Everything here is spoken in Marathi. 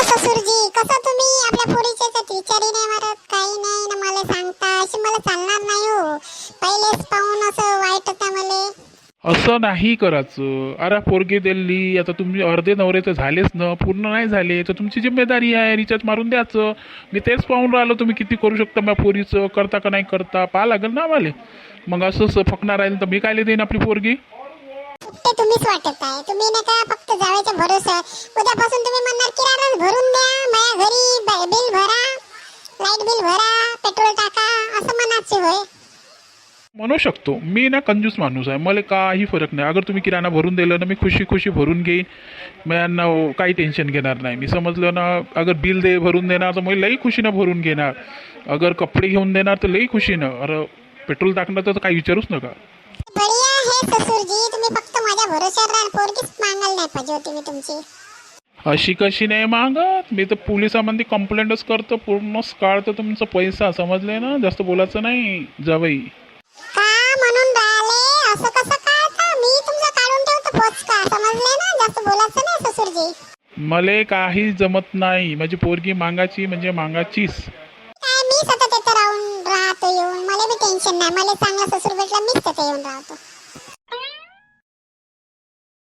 ससुरजी, कसं तुम्ही आपल्या पोरीच्या याच्यात विचारही नाही मारत, काही नाही ना मला सांगता. अशी मला चालणार नाही हो. पहिलेच पाहून असं वाईट होता मला. असं नाही करायचं. अरे पोरगी दिली, आता तुम्ही अर्धे नवरे तर झालेच ना, पूर्ण नाही झाले तर तुमची जिम्मेदारी आहे रिचार्ज मारून द्यायचं. मी तेच पाहून राहिलो तुम्ही किती करू शकता माझ्या पोरीचं, करता का नाही करता पाहा लागेल ना आम्हाला. मग असंच फकणार राहील तर मी काय देईन आपली पोरगी. ते तुम्हीच वाटत आहे. तुम्ही नाही का फक्त जावेच्या भरोसा. उद्यापासून तुम्ही म्हणणार किराणा भरून द्या, माझ्या घरी बिल भरा, लाईट बिल भरा, पेट्रोल टाका, असं म्हणायचे होय. म्हणू शकतो मी ना कंजूस माणूस आहे, मला काही फरक नाही. अगर तुम्ही किराणा भरून दिलं ना मी खुशी खुशी भरून घेईन. मला काही टेन्शन घेणार नाही. मी समजलं ना, अगर बिल भरून देणार तर मग लई खुशीनं भरून घेणार. अगर कपडे घेऊन देणार तर लई खुशीनं. अरे पेट्रोल टाकणार तर काही विचारूच नका. बढिया आहे ससुरजी, तुम्ही फक्त माझ्या भरोश्यावर राहा. पोरगीच मागायला नाही पाहिजे होती मी तुमची. अशी कशी नाही मागत, मी तर पोलिसांमध्ये कंप्लेंटच करतो. पूर्ण काढतो तुमचा पैसा, समजले ना. जास्त बोलायचं नाही जावई. का म्हणून राहिले असं कसं काढता? मी तुमचं काढून ठेवतो पोचका, समजले ना. जास्त बोलायचं नाही ससुरजी. मले काही जमत नाही. माझी पोरगी मागाची म्हणजे मागाचीच. काय मी सतत इथं राहून राहतो येऊन, मला बी टेन्शन नाही. मला चांगला ससूर भेटला मीच तिथे येऊन राहतो.